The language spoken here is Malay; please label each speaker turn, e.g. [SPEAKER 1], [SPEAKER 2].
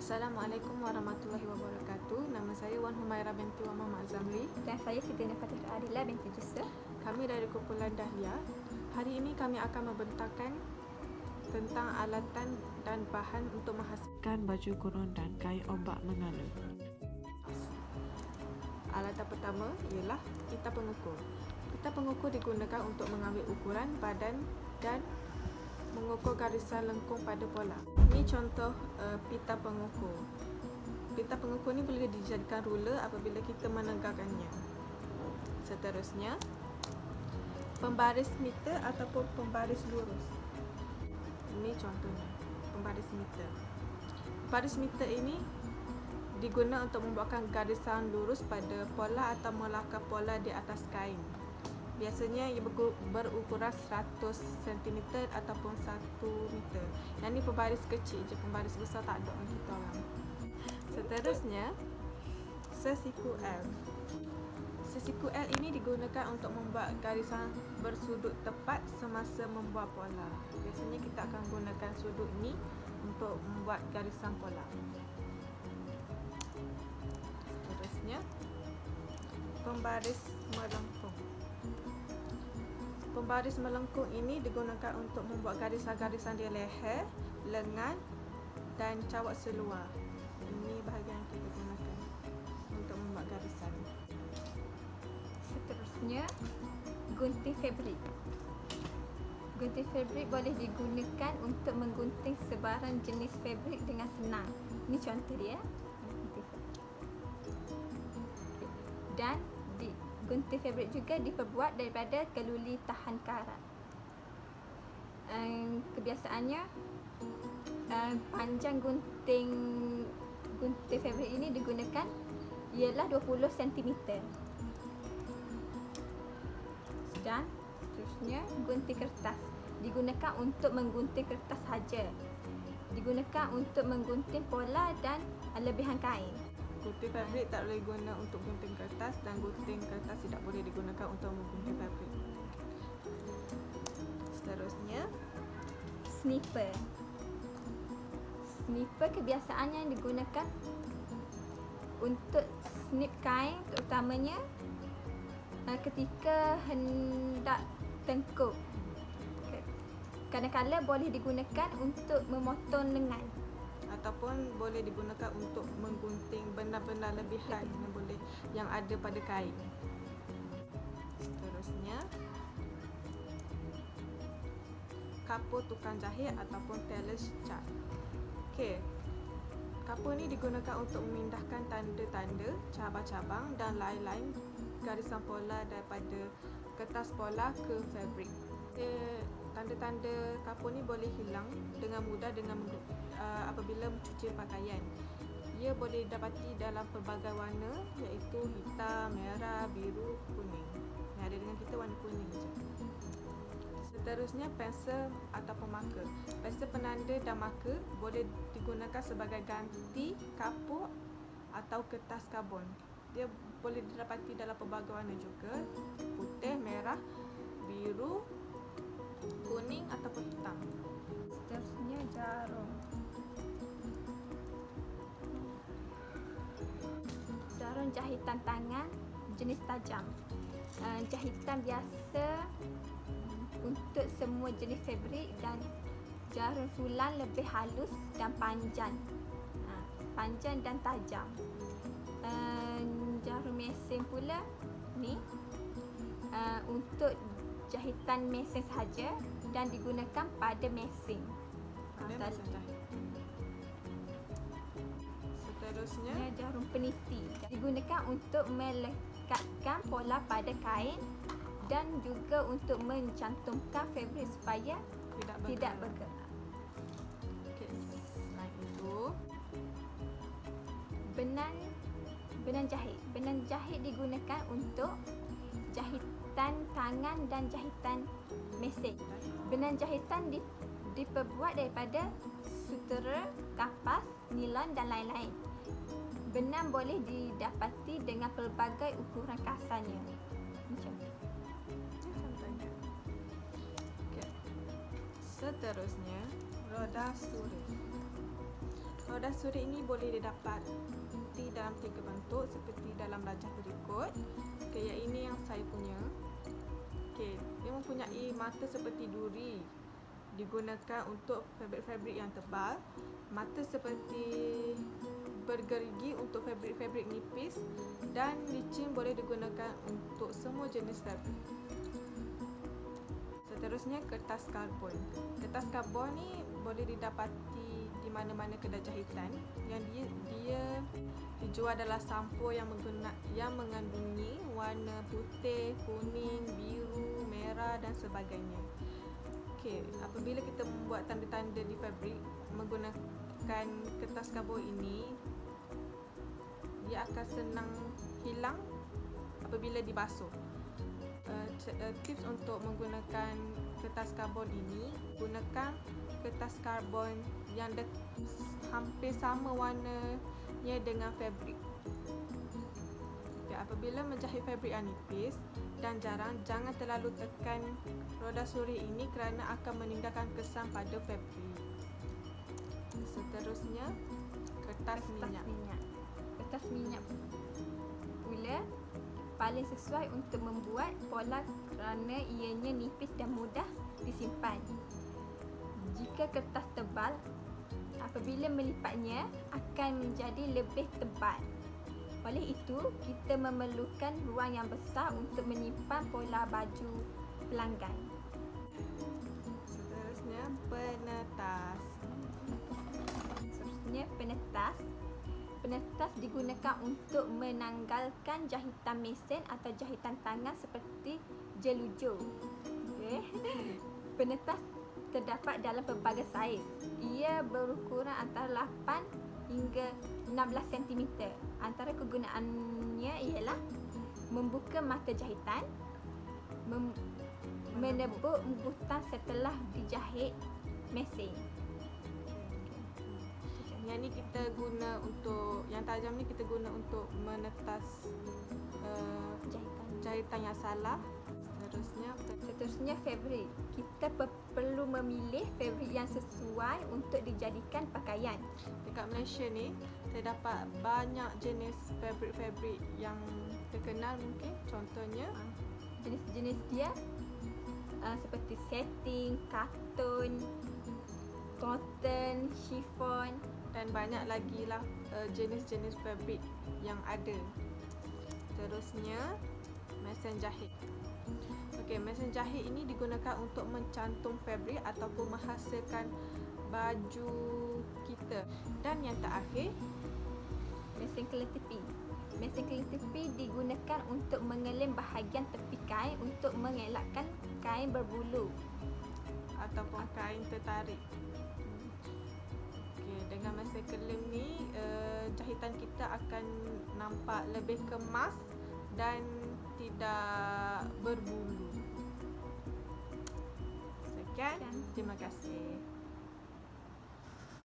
[SPEAKER 1] Assalamualaikum warahmatullahi wabarakatuh. Nama saya Wan Humaira binti Wan Muhammad Zamri.
[SPEAKER 2] Dan saya Siti Nafatih Adila binti Jusuf.
[SPEAKER 1] Kami dari kumpulan Dahlia. Hari ini kami akan membentangkan tentang alatan dan bahan untuk menghasilkan baju kurung dan kain ombak mengalir. Alatan pertama ialah pita pengukur. Pita pengukur digunakan untuk mengambil ukuran badan dan mengukur garisan lengkung pada pola. Ini contoh pita pengukur. Pita pengukur ni boleh dijadikan ruler apabila kita menegakkannya. Seterusnya, pembaris meter ataupun pembaris lurus. Ini contohnya, pembaris meter. Pembaris meter ini diguna untuk membuatkan garisan lurus pada pola atau melakar pola di atas kain. Biasanya ia berukuran 100 cm ataupun 1 meter. Yang ni pembaris kecil je, pembaris besar tak ada untuk kita orang. Seterusnya, sesiku L. Sesiku L ini digunakan untuk membuat garisan bersudut tepat semasa membuat pola. Biasanya kita akan gunakan sudut ni untuk membuat garisan pola. Seterusnya, pembaris melengkung. Pembaris melengkung ini digunakan untuk membuat garisan-garisan di leher, lengan dan cawat seluar. Ini bahagian yang kita gunakan untuk membuat garisan.
[SPEAKER 2] Seterusnya, gunting fabrik. Gunting fabrik boleh digunakan untuk menggunting sebarang jenis fabrik dengan senang. Ini contoh dia. Dan gunting fabrik juga diperbuat daripada keluli tahan karat. Kebiasaannya, panjang gunting fabrik ini digunakan ialah 20 cm. Dan seterusnya, gunting kertas digunakan untuk menggunting kertas saja. Digunakan untuk menggunting pola dan lebihan kain.
[SPEAKER 1] Gunting fabrik tak boleh guna untuk gunting kertas dan gunting kertas tidak boleh digunakan untuk menggunting fabrik. Seterusnya,
[SPEAKER 2] Snipper. Snipper kebiasaannya digunakan untuk snip kain, terutamanya ketika hendak tengkuk. Kadang-kadang boleh digunakan untuk memotong lengan.
[SPEAKER 1] Ataupun boleh digunakan untuk menggunting benda-benda lebihan yang ada pada kain. Seterusnya, kapur tukang jahit ataupun tailor's chart. Okey. Kapur ni digunakan untuk memindahkan tanda-tanda, cabang-cabang dan lain-lain garisan pola daripada kertas pola ke fabrik. Tanda-tanda kapur ni boleh hilang dengan mudah apabila mencuci pakaian. Ia boleh didapati dalam pelbagai warna iaitu hitam, merah, biru, kuning. Yang ada dengan kita warna kuning je. Seterusnya, pensel ataupun marker. Pensel penanda dan marker boleh digunakan sebagai ganti kapur atau kertas karbon. Dia boleh didapati dalam pelbagai warna juga, putih, merah, biru, kuning ataupun hitam.
[SPEAKER 2] Seterusnya, jarum. Jarum jahitan tangan jenis tajam. Jahitan biasa untuk semua jenis fabrik, dan jarum sulam lebih halus dan panjang. Panjang dan tajam. Jarum mesin pula ni untuk jahitan mesin sahaja dan digunakan pada mesin.
[SPEAKER 1] Seterusnya,
[SPEAKER 2] Jarum peniti digunakan untuk melekatkan pola pada kain dan juga untuk mencantumkan fabrik supaya tidak bergerak.
[SPEAKER 1] Okay. Selain itu,
[SPEAKER 2] benang jahit. Benang jahit digunakan untuk jahitan tangan dan jahitan mesin. Benang jahitan diperbuat daripada sutera, kapas, nilon dan lain-lain. Benang boleh didapati dengan pelbagai ukuran kasarnya. Contohnya.
[SPEAKER 1] Okay. Seterusnya, roda surat. Roda suri ini boleh didapati dalam 3 bentuk seperti dalam rajah berikut. Okey, yang ini yang saya punya. Okey, dia mempunyai mata seperti duri, digunakan untuk fabrik-fabrik yang tebal. Mata seperti bergerigi untuk fabrik-fabrik nipis, dan licin boleh digunakan untuk semua jenis fabrik. Seterusnya, kertas karbon. Kertas karbon ni boleh didapati di mana-mana kedai jahitan yang dia dijual dalam sampul yang mengandungi warna putih, kuning, biru, merah dan sebagainya. Okey, apabila kita membuat tanda-tanda di fabrik menggunakan kertas karbon ini, dia akan senang hilang apabila dibasuh. Tips untuk menggunakan kertas karbon ini, gunakan kertas karbon yang hampir sama warnanya dengan fabrik. Okay, apabila menjahit fabrik yang nipis dan jarang, jangan terlalu tekan roda suri ini kerana akan meninggalkan kesan pada fabrik. Seterusnya, kertas minyak.
[SPEAKER 2] Kertas minyak pula paling sesuai untuk membuat pola kerana ianya nipis dan mudah disimpan. Jika kertas tebal, apabila melipatnya akan menjadi lebih tebal. Oleh itu, kita memerlukan ruang yang besar untuk menyimpan pola baju pelanggan.
[SPEAKER 1] Seterusnya, penetas.
[SPEAKER 2] Penetas. Penetas digunakan untuk menanggalkan jahitan mesin atau jahitan tangan seperti jelujur. Okay. Penetas terdapat dalam pelbagai saiz. Ia berukuran antara 8 hingga 16 cm. Antara kegunaannya ialah membuka mata jahitan, menebuk butang setelah dijahit mesin.
[SPEAKER 1] Yang ni kita guna untuk, yang tajam ni kita guna untuk menetas jahitan yang salah.
[SPEAKER 2] Seterusnya fabrik. Kita perlu memilih fabrik yang sesuai untuk dijadikan pakaian.
[SPEAKER 1] Dekat Malaysia ni terdapat banyak jenis fabrik-fabrik yang terkenal mungkin. Contohnya
[SPEAKER 2] jenis-jenis dia seperti setting, katun, cotton, chiffon
[SPEAKER 1] dan banyak lagi lah jenis-jenis fabrik yang ada. Terusnya, mesin jahit. Okey, mesin jahit ini digunakan untuk mencantum fabrik ataupun menghasilkan baju kita. Dan yang terakhir,
[SPEAKER 2] mesin keletipi. Mesin keletipi digunakan untuk mengelem bahagian tepi kain untuk mengelakkan kain berbulu
[SPEAKER 1] ataupun kain tertarik. Dengan mesin kelem ni, jahitan kita akan nampak lebih kemas dan tidak berbulu. Sekian, terima kasih.